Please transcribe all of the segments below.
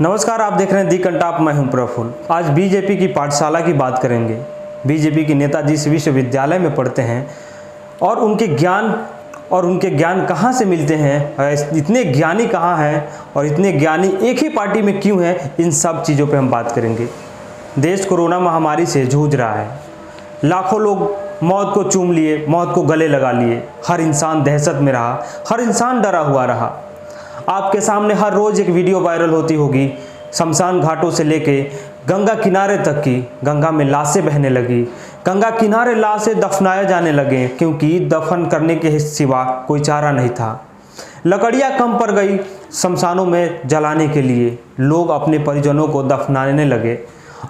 नमस्कार, आप देख रहे हैं दी कंटाप। मैं हूं प्रफुल्ल। आज बीजेपी की पाठशाला की बात करेंगे। बीजेपी के नेता जिस विश्वविद्यालय में पढ़ते हैं और उनके ज्ञान कहां से मिलते हैं, इतने ज्ञानी कहां हैं और इतने ज्ञानी एक ही पार्टी में क्यों हैं, इन सब चीज़ों पे हम बात करेंगे। देश कोरोना महामारी से जूझ रहा है। लाखों लोग मौत को चूम लिए, मौत को गले लगा लिए। हर इंसान दहशत में रहा, हर इंसान डरा हुआ रहा। आपके सामने हर रोज़ एक वीडियो वायरल होती होगी, शमशान घाटों से लेके गंगा किनारे तक की। गंगा में लाशें बहने लगी, गंगा किनारे लाशें दफनाए जाने लगे, क्योंकि दफन करने के सिवा कोई चारा नहीं था। लकड़ियाँ कम पड़ गई शमशानों में जलाने के लिए, लोग अपने परिजनों को दफनाने लगे।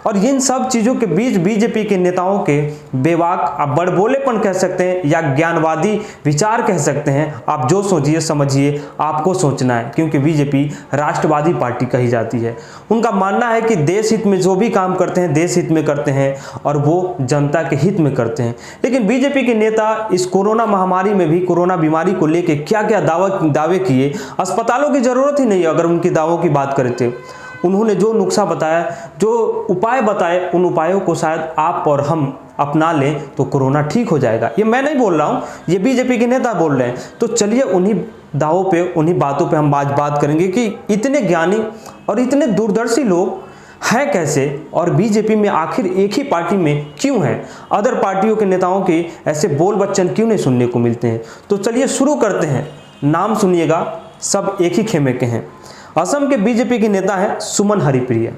और इन सब चीज़ों के बीच बीजेपी के नेताओं के बेबाक, आप बड़बोलेपन कह सकते हैं या ज्ञानवादी विचार कह सकते हैं, आप जो सोचिए समझिए, आपको सोचना है। क्योंकि बीजेपी राष्ट्रवादी पार्टी कही जाती है। उनका मानना है कि देश हित में जो भी काम करते हैं देश हित में करते हैं और वो जनता के हित में करते हैं। लेकिन बीजेपी के नेता इस कोरोना महामारी में भी, कोरोना बीमारी को लेकर क्या क्या दावे किए, अस्पतालों की ज़रूरत ही नहीं है अगर उनके दावों की बात करें तो। उन्होंने जो नुस्खा बताया, जो उपाय बताए, उन उपायों को शायद आप और हम अपना लें तो कोरोना ठीक हो जाएगा। ये मैं नहीं बोल रहा हूँ, ये बीजेपी के नेता बोल रहे हैं। तो चलिए उन्हीं दावों पे, उन्हीं बातों पे हम आज बात करेंगे कि इतने ज्ञानी और इतने दूरदर्शी लोग हैं कैसे, और बीजेपी में आखिर एक ही पार्टी में क्यों हैं। अदर पार्टियों के नेताओं के ऐसे बोल बच्चन क्यों नहीं सुनने को मिलते हैं। तो चलिए शुरू करते हैं। नाम सुनिएगा, सब एक ही खेमे के हैं। असम के बीजेपी के नेता हैं सुमन हरिप्रिया,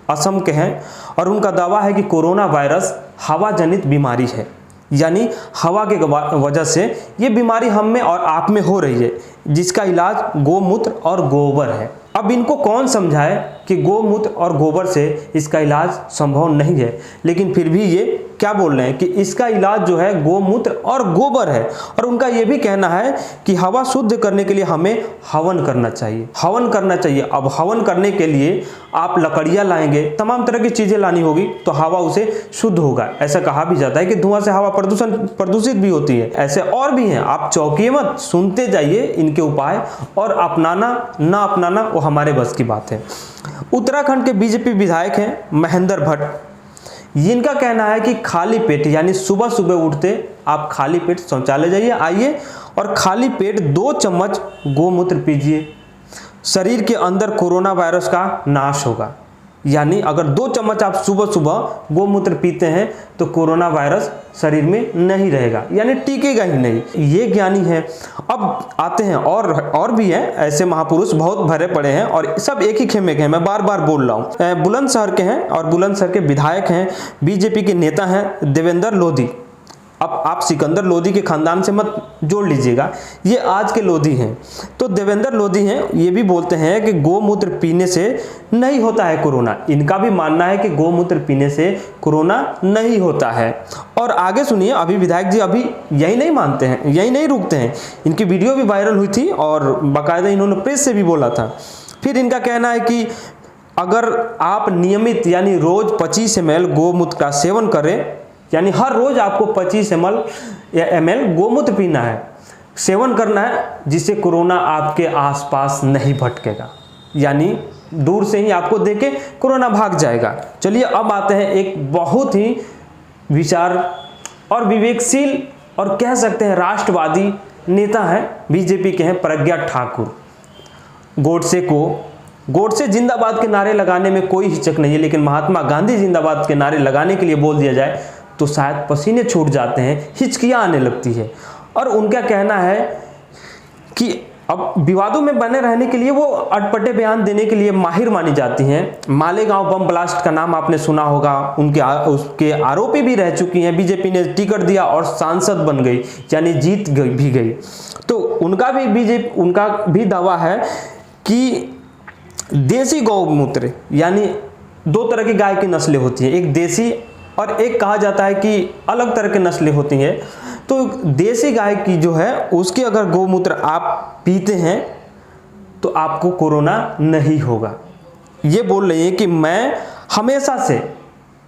असम के हैं, और उनका दावा है कि कोरोना वायरस हवा जनित बीमारी है, यानी हवा के वजह से ये बीमारी हम में और आप में हो रही है, जिसका इलाज गोमूत्र और गोबर है। अब इनको कौन समझाए कि गोमूत्र और गोबर से इसका इलाज संभव नहीं है, लेकिन फिर भी ये क्या बोल रहे हैं कि इसका इलाज जो है गोमूत्र और गोबर है। और उनका ये भी कहना है कि हवा शुद्ध करने के लिए हमें हवन करना चाहिए, हवन करना चाहिए। अब हवन करने के लिए आप लकड़ियाँ लाएंगे, तमाम तरह की चीज़ें लानी होगी, तो हवा उसे शुद्ध होगा। ऐसा कहा भी जाता है कि धुआं से हवा प्रदूषित भी होती है। ऐसे और भी हैं, आप चौंकिए मत, सुनते जाइए इनके उपाय, और अपनाना ना अपनाना वो हमारे बस की बात है। उत्तराखंड के बीजेपी विधायक हैं महेंद्र भट्ट। इनका कहना है कि खाली पेट, यानी सुबह सुबह उठते आप खाली पेट शौचालय जाइए, आइए और खाली पेट 2 चम्मच गोमूत्र पीजिए, शरीर के अंदर कोरोना वायरस का नाश होगा। यानी अगर 2 चम्मच आप सुबह सुबह गोमूत्र पीते हैं तो कोरोना वायरस शरीर में नहीं रहेगा, यानी टिकेगा ही नहीं। ये ज्ञानी हैं। अब आते हैं और भी हैं ऐसे महापुरुष, बहुत भरे पड़े हैं और सब एक ही खेमे के हैं। मैं बार बार बोल रहा हूँ। बुलंदशहर के हैं और बुलंदशहर के विधायक हैं, बीजेपी के नेता हैं देवेंद्र लोधी। अब आप सिकंदर लोधी के खानदान से मत जोड़ लीजिएगा, ये आज के लोधी हैं। तो देवेंद्र लोधी हैं, ये भी बोलते हैं कि गोमूत्र पीने से नहीं होता है कोरोना। इनका भी मानना है कि गोमूत्र पीने से कोरोना नहीं होता है। और आगे सुनिए, अभी विधायक जी अभी यही नहीं मानते हैं, यही नहीं रुकते हैं। इनकी वीडियो भी वायरल हुई थी और बाकायदा इन्होंने प्रेस से भी बोला था। फिर इनका कहना है कि अगर आप नियमित, यानी रोज 25 ml गोमूत्र का सेवन करें, यानी हर रोज आपको 25 ml गोमूत्र पीना है, सेवन करना है, जिससे कोरोना आपके आसपास नहीं भटकेगा, यानी दूर से ही आपको देके कोरोना भाग जाएगा। चलिए अब आते हैं एक बहुत ही विचार और विवेकशील और कह सकते हैं राष्ट्रवादी नेता हैं, बीजेपी के हैं प्रज्ञा ठाकुर। गोडसे जिंदाबाद के नारे लगाने में कोई हिचक नहीं है, लेकिन महात्मा गांधी जिंदाबाद के नारे लगाने के लिए बोल दिया जाए तो शायद पसीने छूट जाते हैं, हिचकियाँ आने लगती है। और उनका कहना है कि अब विवादों में बने रहने के लिए वो अटपटे बयान देने के लिए माहिर मानी जाती हैं। मालेगांव बम ब्लास्ट का नाम आपने सुना होगा, उसके आरोपी भी रह चुकी हैं। बीजेपी ने टिकट दिया और सांसद बन गई, यानी जीत भी गई। तो उनका भी दावा है कि देसी गौमूत्र, यानी 2 तरह की गाय की नस्लें होती हैं, एक देसी और एक कहा जाता है कि अलग तरह की नस्लें होती हैं। तो देसी गाय की जो है उसके अगर गोमूत्र आप पीते हैं तो आपको कोरोना नहीं होगा। ये बोल रही है कि मैं हमेशा से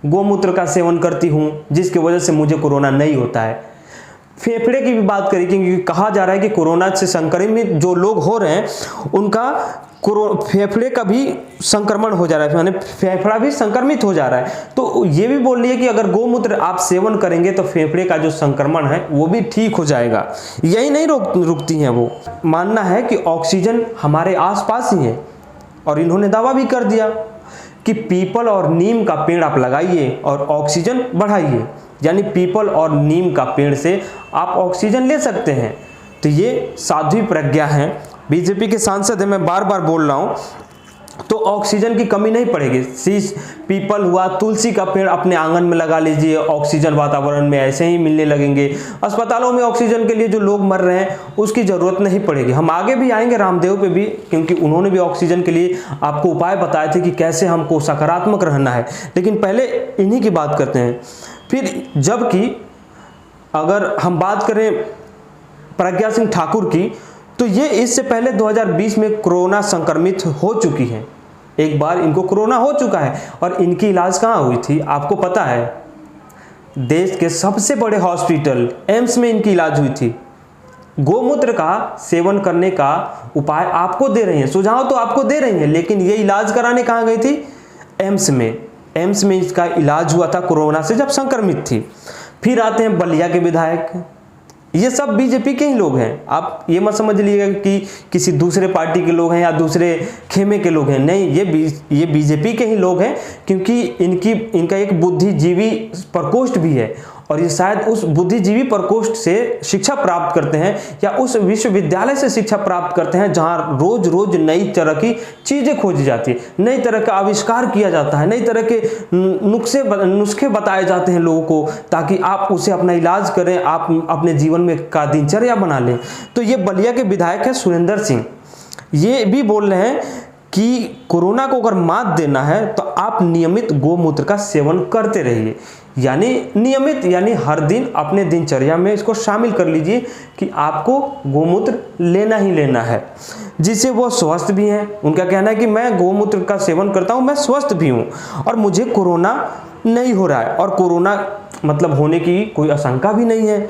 गोमूत्र का सेवन करती हूँ, जिसकी वजह से मुझे कोरोना नहीं होता है। फेफड़े की भी बात करें, क्योंकि कहा जा रहा है कि कोरोना से संक्रमित जो लोग हो रहे हैं उनका फेफड़े का भी संक्रमण हो जा रहा है, माने फेफड़ा भी संक्रमित हो जा रहा है। तो ये भी बोल रही है कि अगर गोमूत्र आप सेवन करेंगे तो फेफड़े का जो संक्रमण है वो भी ठीक हो जाएगा। यही नहीं रुकती हैं वो, मानना है कि ऑक्सीजन हमारे आसपास ही है। और इन्होंने दावा भी कर दिया कि पीपल और नीम का पेड़ आप लगाइए और ऑक्सीजन बढ़ाइए, यानी पीपल और नीम का पेड़ से आप ऑक्सीजन ले सकते हैं। तो ये साध्वी प्रज्ञा है, बीजेपी के सांसद है, मैं बार बार बोल रहा हूँ। तो ऑक्सीजन की कमी नहीं पड़ेगी। शीश, पीपल हुआ, तुलसी का पेड़ अपने आंगन में लगा लीजिए, ऑक्सीजन वातावरण में ऐसे ही मिलने लगेंगे। अस्पतालों में ऑक्सीजन के लिए जो लोग मर रहे हैं उसकी ज़रूरत नहीं पड़ेगी। हम आगे भी आएंगे रामदेव पे भी, क्योंकि उन्होंने भी ऑक्सीजन के लिए आपको उपाय बताए थे कि कैसे हमको सकारात्मक रहना है। लेकिन पहले इन्हीं की बात करते हैं। फिर जबकि अगर हम बात करें प्रज्ञा सिंह ठाकुर की, तो ये इससे पहले 2020 में कोरोना संक्रमित हो चुकी हैं। एक बार इनको कोरोना हो चुका है और इनकी इलाज कहाँ हुई थी आपको पता है? देश के सबसे बड़े हॉस्पिटल एम्स में इनकी इलाज हुई थी। गोमूत्र का सेवन करने का उपाय आपको दे रही हैं, सुझाव तो आपको दे रही हैं, लेकिन ये इलाज कराने कहाँ गई थी? एम्स में। एम्स में इसका इलाज हुआ था कोरोना से जब संक्रमित थी। फिर आते हैं बलिया के विधायक, ये सब बीजेपी के ही लोग हैं। आप ये मत समझ लीजिएगा कि किसी दूसरे पार्टी के लोग हैं या दूसरे खेमे के लोग हैं, नहीं, ये बीजेपी के ही लोग हैं, क्योंकि इनका एक बुद्धिजीवी प्रकोष्ठ भी है और ये शायद उस बुद्धिजीवी प्रकोष्ठ से शिक्षा प्राप्त करते हैं या उस विश्वविद्यालय से शिक्षा प्राप्त करते हैं जहां रोज रोज नई तरह की चीज़ें खोजी जाती है, नई तरह का आविष्कार किया जाता है, नई तरह के नुस्खे बताए जाते हैं लोगों को, ताकि आप उसे अपना इलाज करें, आप अपने जीवन में का दिनचर्या बना लें। तो ये बलिया के विधायक है सुरेंद्र सिंह, ये भी बोल रहे हैं कि कोरोना को अगर मात देना है तो आप नियमित गोमूत्र का सेवन करते रहिए। यानी नियमित, यानी हर दिन अपने दिनचर्या में इसको शामिल कर लीजिए कि आपको गोमूत्र लेना ही लेना है, जिससे वो स्वस्थ भी हैं। उनका कहना है कि मैं गोमूत्र का सेवन करता हूँ, मैं स्वस्थ भी हूँ और मुझे कोरोना नहीं हो रहा है और कोरोना मतलब होने की कोई आशंका भी नहीं है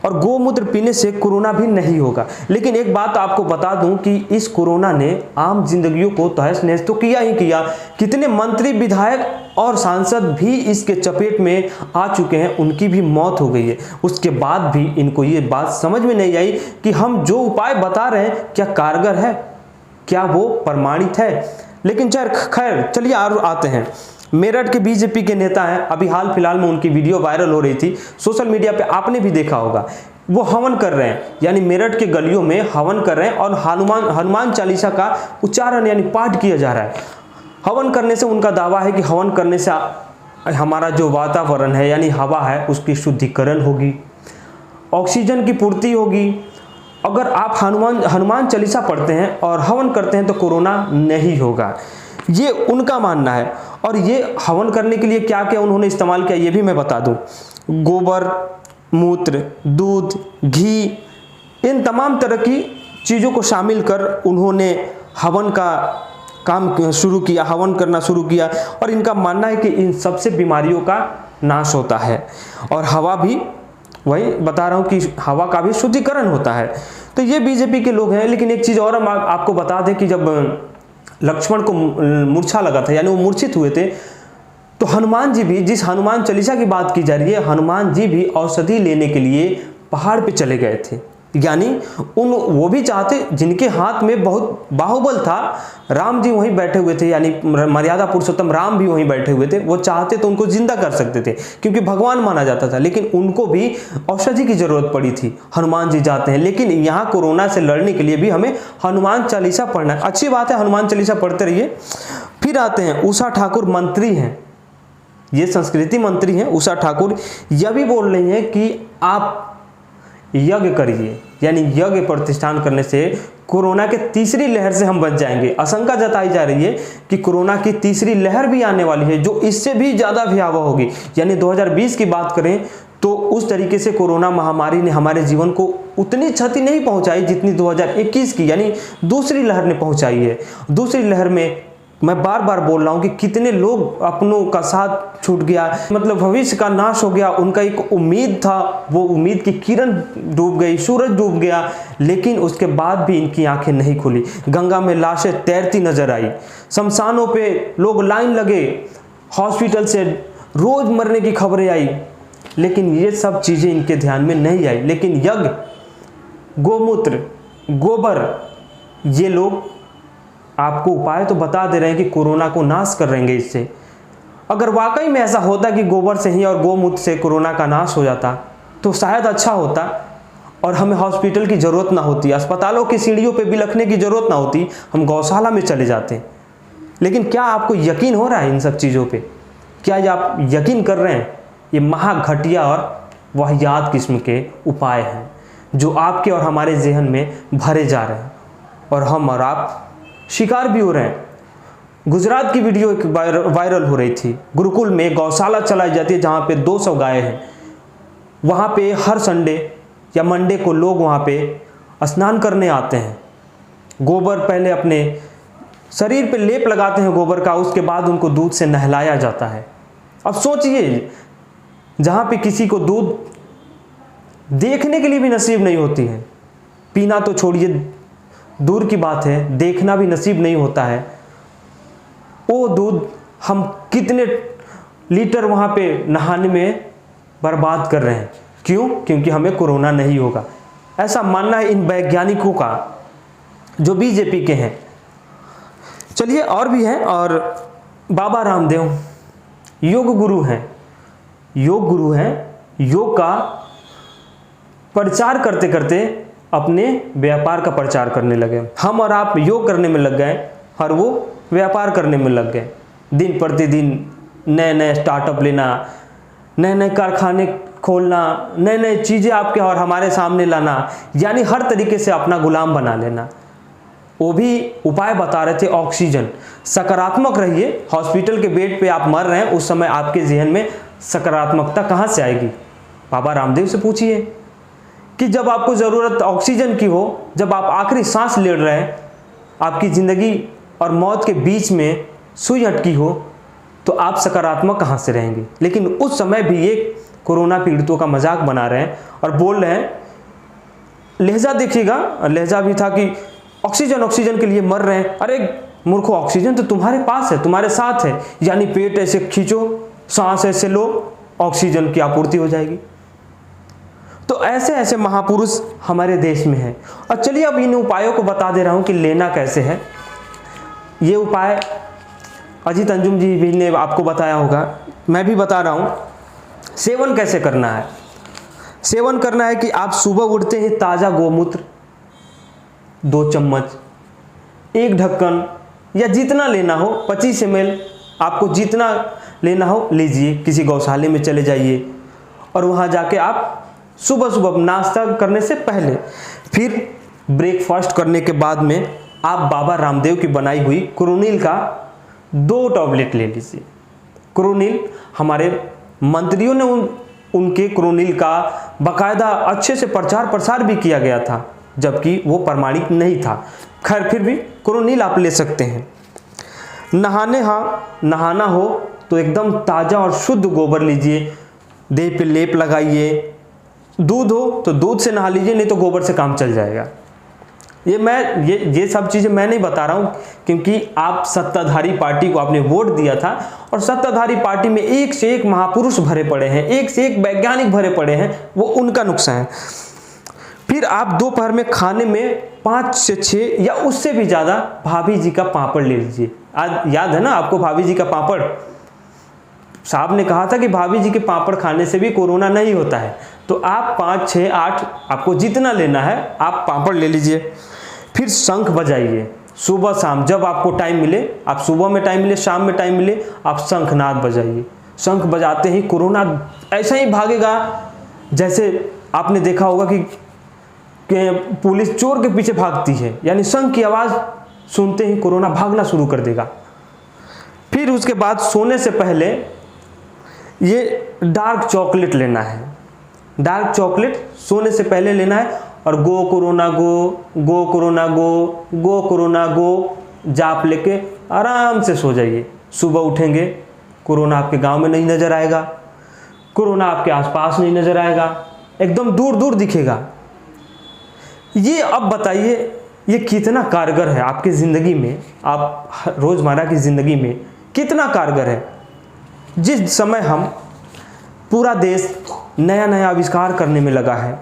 और गोमूत्र पीने से कोरोना भी नहीं होगा। लेकिन एक बात आपको बता दूं कि इस कोरोना ने आम जिंदगियों को तहस नहस तो किया ही किया। कितने मंत्री, विधायक और सांसद भी इसके चपेट में आ चुके हैं, उनकी भी मौत हो गई है। उसके बाद भी इनको ये बात समझ में नहीं आई कि हम जो उपाय बता रहे हैं क्या कारगर है, क्या वो प्रमाणित है। लेकिन खैर चलिए और आते हैं। मेरठ के बीजेपी के नेता हैं, अभी हाल फिलहाल में उनकी वीडियो वायरल हो रही थी सोशल मीडिया पे, आपने भी देखा होगा। वो हवन कर रहे हैं, यानी मेरठ के गलियों में हवन कर रहे हैं और हनुमान चालीसा का उच्चारण यानी पाठ किया जा रहा है। हवन करने से उनका दावा है कि हवन करने से हमारा जो वातावरण है यानी हवा है उसकी शुद्धिकरण होगी, ऑक्सीजन की पूर्ति होगी। अगर आप हनुमान चालीसा पढ़ते हैं और हवन करते हैं तो कोरोना नहीं होगा, ये उनका मानना है। और ये हवन करने के लिए क्या क्या उन्होंने इस्तेमाल किया ये भी मैं बता दूं। गोबर, मूत्र, दूध, घी, इन तमाम तरह की चीज़ों को शामिल कर उन्होंने हवन का काम शुरू किया, हवन करना शुरू किया। और इनका मानना है कि इन सबसे बीमारियों का नाश होता है और हवा भी, वही बता रहा हूँ कि हवा का भी शुद्धिकरण होता है। तो ये बीजेपी के लोग हैं। लेकिन एक चीज़ और हम आपको बता दें कि जब लक्ष्मण को मूर्छा लगा था यानी वो मूर्छित हुए थे, तो हनुमान जी भी, जिस हनुमान चालीसा की बात की जा रही है, हनुमान जी भी औषधि लेने के लिए पहाड़ पे चले गए थे। यानी वो भी चाहते, जिनके हाथ में बहुत बाहुबल था, राम जी वहीं बैठे हुए थे, यानी मर्यादा पुरुषोत्तम राम भी वहीं बैठे हुए थे। वो चाहते तो उनको जिंदा कर सकते थे क्योंकि भगवान माना जाता था, लेकिन उनको भी औषधि की जरूरत पड़ी थी। हनुमान जी जाते हैं, लेकिन यहाँ कोरोना से लड़ने के लिए भी हमें हनुमान चालीसा पढ़ना है। अच्छी बात है, हनुमान चालीसा पढ़ते रहिए। फिर आते हैं उषा ठाकुर, मंत्री हैं, ये संस्कृति मंत्री हैं उषा ठाकुर। यह भी बोल रही हैं कि आप यज्ञ करिए, यानी यज्ञ प्रतिष्ठान करने से कोरोना के तीसरी लहर से हम बच जाएंगे। आशंका जताई जा रही है कि कोरोना की तीसरी लहर भी आने वाली है जो इससे भी ज़्यादा भयावह होगी। यानी 2020 की बात करें तो उस तरीके से कोरोना महामारी ने हमारे जीवन को उतनी क्षति नहीं पहुंचाई जितनी 2021 की यानी दूसरी लहर ने पहुंचाई है। दूसरी लहर में मैं बार बार बोल रहा हूँ कि कितने लोग अपनों का साथ छूट गया, मतलब भविष्य का नाश हो गया। उनका एक उम्मीद था, वो उम्मीद की किरण डूब गई, सूरज डूब गया, लेकिन उसके बाद भी इनकी आंखें नहीं खुली। गंगा में लाशें तैरती नजर आई, शमशानों पे लोग लाइन लगे, हॉस्पिटल से रोज मरने की खबरें आई, लेकिन ये सब चीज़ें इनके ध्यान में नहीं आई। लेकिन यज्ञ, गोमूत्र, गोबर, ये लोग आपको उपाय तो बता दे रहे हैं कि कोरोना को नाश कर रहेंगे इससे। अगर वाकई में ऐसा होता कि गोबर से ही और गोमूत्र से कोरोना का नाश हो जाता तो शायद अच्छा होता और हमें हॉस्पिटल की ज़रूरत ना होती, अस्पतालों की सीढ़ियों पे बिलखने की ज़रूरत ना होती, हम गौशाला में चले जाते। लेकिन क्या आपको यकीन हो रहा है इन सब चीज़ों पर? क्या ये आप यकीन कर रहे हैं? ये महाघटिया और वाहियात किस्म के उपाय हैं जो आपके और हमारे जहन में भरे जा रहे हैं, और हम और आप शिकार भी हो रहे हैं। गुजरात की वीडियो एक वायरल हो रही थी। गुरुकुल में गौशाला चलाई जाती है जहाँ पे 200 गायें हैं। वहाँ पे हर संडे या मंडे को लोग वहाँ पे स्नान करने आते हैं। गोबर पहले अपने शरीर पे लेप लगाते हैं गोबर का, उसके बाद उनको दूध से नहलाया जाता है। अब सोचिए, जहाँ पे किसी को दूध देखने के लिए भी नसीब नहीं होती है, पीना तो छोड़िए दूर की बात है, देखना भी नसीब नहीं होता है, वो दूध हम कितने लीटर वहाँ पे नहाने में बर्बाद कर रहे हैं। क्यों? क्योंकि हमें कोरोना नहीं होगा, ऐसा मानना है इन वैज्ञानिकों का जो बीजेपी के हैं। चलिए और भी हैं, और बाबा रामदेव योग गुरु हैं, योग गुरु हैं। योग का प्रचार करते करते अपने व्यापार का प्रचार करने लगे। हम और आप योग करने में लग गए और वो व्यापार करने में लग गए। दिन प्रतिदिन नए नए स्टार्टअप लेना, नए नए कारखाने खोलना, नए नए चीज़ें आपके और हमारे सामने लाना, यानी हर तरीके से अपना गुलाम बना लेना। वो भी उपाय बता रहे थे ऑक्सीजन। सकारात्मक रहिए। हॉस्पिटल के बेड पे आप मर रहे हैं, उस समय आपके जहन में सकारात्मकता कहाँ से आएगी? बाबा रामदेव से पूछिए कि जब आपको ज़रूरत ऑक्सीजन की हो, जब आप आखिरी सांस ले रहे हैं, आपकी ज़िंदगी और मौत के बीच में सुई अटकी हो, तो आप सकारात्मक कहाँ से रहेंगे? लेकिन उस समय भी ये कोरोना पीड़ितों का मजाक बना रहे हैं और बोल रहे हैं, लहजा देखिएगा, लहजा भी था कि ऑक्सीजन ऑक्सीजन के लिए मर रहे हैं। अरे मूर्खो, ऑक्सीजन तो तुम्हारे पास है, तुम्हारे साथ है, यानी पेट ऐसे खींचो, सांस ऐसे लो, ऑक्सीजन की आपूर्ति हो जाएगी। तो ऐसे ऐसे महापुरुष हमारे देश में हैं। और चलिए अब इन उपायों को बता दे रहा हूं कि लेना कैसे है। ये उपाय अजीत अंजुम जी भी ने आपको बताया होगा, मैं भी बता रहा हूं। सेवन कैसे करना है? सेवन करना है कि आप सुबह उठते ही ताज़ा गोमूत्र 2 चम्मच, 1 ढक्कन या जितना लेना हो, 25 ml आपको जितना लेना हो लीजिए। किसी गौशाले में चले जाइए और वहाँ जाके आप सुबह सुबह नाश्ता करने से पहले, फिर ब्रेकफास्ट करने के बाद में आप बाबा रामदेव की बनाई हुई क्रोनिल का 2 टैबलेट ले लीजिए। क्रोनिल हमारे मंत्रियों ने उनके क्रोनिल का बाकायदा अच्छे से प्रचार प्रसार भी किया गया था, जबकि वो प्रमाणित नहीं था। खैर फिर भी क्रोनिल आप ले सकते हैं। नहाना हो तो एकदम ताज़ा और शुद्ध गोबर लीजिए, देह पे लेप लगाइए। दूध हो तो दूध से नहा लीजिए, नहीं तो गोबर से काम चल जाएगा। ये सब चीज़ें मैं नहीं बता रहा हूँ, क्योंकि आप सत्ताधारी पार्टी को आपने वोट दिया था और सत्ताधारी पार्टी में एक से एक महापुरुष भरे पड़े हैं, एक से एक वैज्ञानिक भरे पड़े हैं, वो उनका नुकसान है। फिर आप दोपहर में खाने में 5 से 6 या उससे भी ज़्यादा भाभी जी का पापड़ ले लीजिए। आज याद है ना आपको भाभी जी का पापड़? साहब ने कहा था कि भाभी जी के पापड़ खाने से भी कोरोना नहीं होता है। तो आप 5, 6, 8 आपको जितना लेना है आप पापड़ ले लीजिए। फिर शंख बजाइए सुबह शाम, जब आपको टाइम मिले, आप सुबह में टाइम मिले, शाम में टाइम मिले, आप शंखनाद बजाइए। शंख बजाते ही कोरोना ऐसा ही भागेगा जैसे आपने देखा होगा कि पुलिस चोर के पीछे भागती है, यानी शंख की आवाज़ सुनते ही कोरोना भागना शुरू कर देगा। फिर उसके बाद सोने से पहले ये डार्क चॉकलेट लेना है। डार्क चॉकलेट सोने से पहले लेना है और गो कोरोना गो, गो कोरोना गो, गो कोरोना गो जाप लेके आराम से सो जाइए। सुबह उठेंगे, कोरोना आपके गांव में नहीं नज़र आएगा, कोरोना आपके आसपास नहीं नज़र आएगा, एकदम दूर दूर दिखेगा। ये अब बताइए ये कितना कारगर है आपकी ज़िंदगी में, आप रोज़मर्रा की ज़िंदगी में कितना कारगर है। जिस समय हम पूरा देश नया नया आविष्कार करने में लगा है,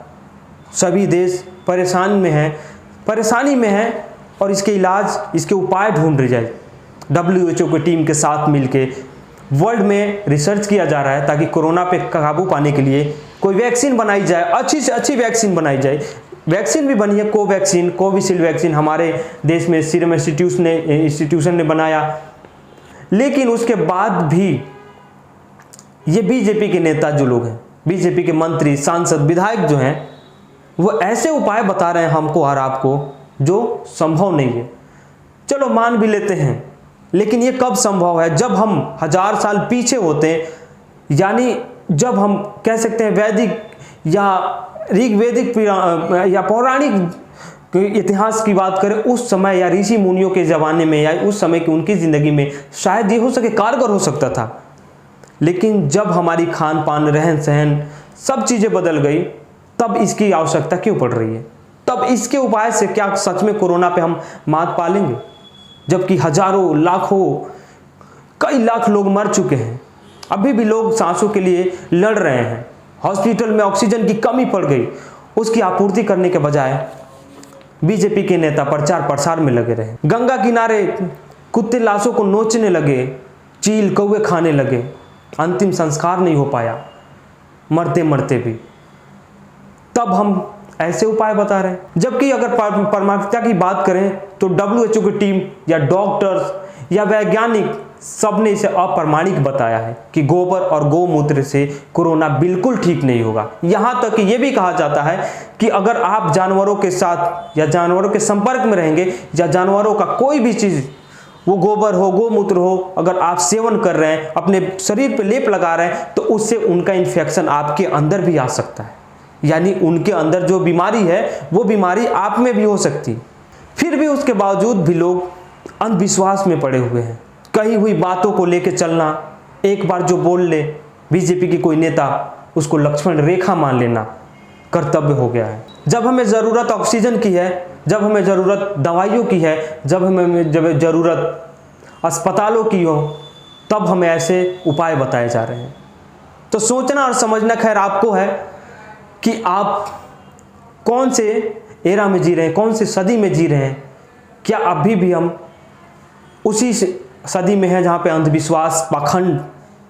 सभी देश परेशानी में है और इसके इलाज, इसके उपाय ढूंढ रही जाए। WHO की टीम के साथ मिलके वर्ल्ड में रिसर्च किया जा रहा है ताकि कोरोना पे काबू पाने के लिए कोई वैक्सीन बनाई जाए, अच्छी से अच्छी वैक्सीन बनाई जाए। वैक्सीन भी बनी है, कोवैक्सीन, कोविशील्ड वैक्सीन हमारे देश में सीरम इंस्टीट्यूशन ने बनाया। लेकिन उसके बाद भी ये बीजेपी के नेता जो लोग हैं, बीजेपी के मंत्री, सांसद, विधायक जो हैं, वो ऐसे उपाय बता रहे हैं हमको और आपको जो संभव नहीं है। चलो मान भी लेते हैं, लेकिन ये कब संभव है? जब हम 1000 साल पीछे होते हैं, यानी जब हम कह सकते हैं वैदिक या ऋग्वेदिक या पौराणिक इतिहास की बात करें, उस समय या ऋषि मुनियों के ज़माने में या उस समय की उनकी ज़िंदगी में शायद ये हो सके कारगर हो सकता था। लेकिन जब हमारी खान पान, रहन सहन, सब चीज़ें बदल गई, तब इसकी आवश्यकता क्यों पड़ रही है? तब इसके उपाय से क्या सच में कोरोना पे हम मात पा लेंगे? जबकि हजारों, लाखों, कई लाख लोग मर चुके हैं, अभी भी लोग सांसों के लिए लड़ रहे हैं। हॉस्पिटल में ऑक्सीजन की कमी पड़ गई, उसकी आपूर्ति करने के बजाय बीजेपी के नेता प्रचार प्रसार में लगे रहे। गंगा किनारे कुत्ते लाशों को नोचने लगे, चील कौवे खाने लगे, अंतिम संस्कार नहीं हो पाया मरते मरते भी। तब हम ऐसे उपाय बता रहे हैं। जबकि अगर प्रामाणिकता की बात करें तो WHO की टीम या डॉक्टर्स या वैज्ञानिक सबने इसे अप्रामाणिक बताया है कि गोबर और गौमूत्र से कोरोना बिल्कुल ठीक नहीं होगा। यहाँ तक कि ये भी कहा जाता है कि अगर आप जानवरों के साथ या जानवरों के संपर्क में रहेंगे या जानवरों का कोई भी चीज़, वो गोबर हो, गोमूत्र हो, अगर आप सेवन कर रहे हैं, अपने शरीर पे लेप लगा रहे हैं, तो उससे उनका इन्फेक्शन आपके अंदर भी आ सकता है। यानी उनके अंदर जो बीमारी है वो बीमारी आप में भी हो सकती है। फिर भी उसके बावजूद भी लोग अंधविश्वास में पड़े हुए हैं। कही हुई बातों को लेके चलना, एक बार जो बोल ले बीजेपी की कोई नेता, उसको लक्ष्मण रेखा मान लेना कर्तव्य हो गया है। जब हमें ज़रूरत ऑक्सीजन की है, जब हमें ज़रूरत दवाइयों की है, जब ज़रूरत अस्पतालों की हो, तब हमें ऐसे उपाय बताए जा रहे हैं। तो सोचना और समझना खैर आपको है कि आप कौन से एरा में जी रहे हैं, कौन से सदी में जी रहे हैं। क्या अभी भी हम उसी सदी में हैं जहाँ पे अंधविश्वास, पाखंड,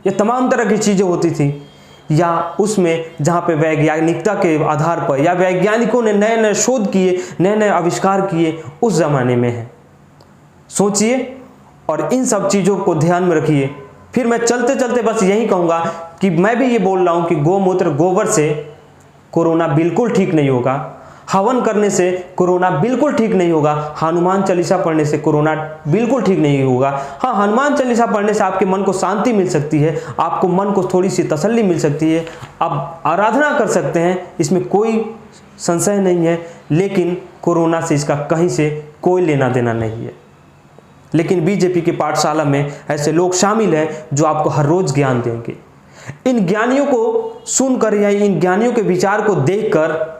ये तमाम तरह की चीज़ें होती थी, या उसमें जहाँ पे वैज्ञानिकता के आधार पर या वैज्ञानिकों ने नए नए शोध किए, नए नए आविष्कार किए, उस ज़माने में है? सोचिए और इन सब चीज़ों को ध्यान में रखिए। फिर मैं चलते चलते बस यही कहूँगा कि मैं भी ये बोल रहा हूँ कि गौमूत्र, गोबर से कोरोना बिल्कुल ठीक नहीं होगा, हवन करने से कोरोना बिल्कुल ठीक नहीं होगा, हनुमान चालीसा पढ़ने से कोरोना बिल्कुल ठीक नहीं होगा। हाँ, हनुमान चालीसा पढ़ने से आपके मन को शांति मिल सकती है, आपको मन को थोड़ी सी तसल्ली मिल सकती है, आप आराधना कर सकते हैं, इसमें कोई संशय नहीं है। लेकिन कोरोना से इसका कहीं से कोई लेना देना नहीं है। लेकिन बीजेपी की पाठशाला में ऐसे लोग शामिल हैं जो आपको हर रोज़ ज्ञान देंगे। इन ज्ञानियों को सुनकर या इन ज्ञानियों के विचार को देखकर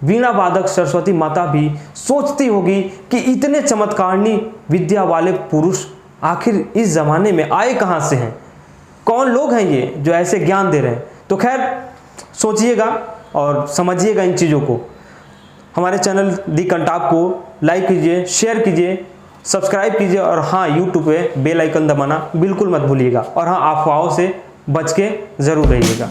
वीणा वादक सरस्वती माता भी सोचती होगी कि इतने चमत्कारणी विद्या वाले पुरुष आखिर इस ज़माने में आए कहाँ से हैं, कौन लोग हैं ये जो ऐसे ज्ञान दे रहे हैं। तो खैर सोचिएगा और समझिएगा इन चीज़ों को। हमारे चैनल दी कंटाप को लाइक कीजिए, शेयर कीजिए, सब्सक्राइब कीजिए और हाँ, यूट्यूब पे बेल आइकन दबाना बिल्कुल मत भूलिएगा। और हाँ, अफवाहों से बच के ज़रूर रहिएगा।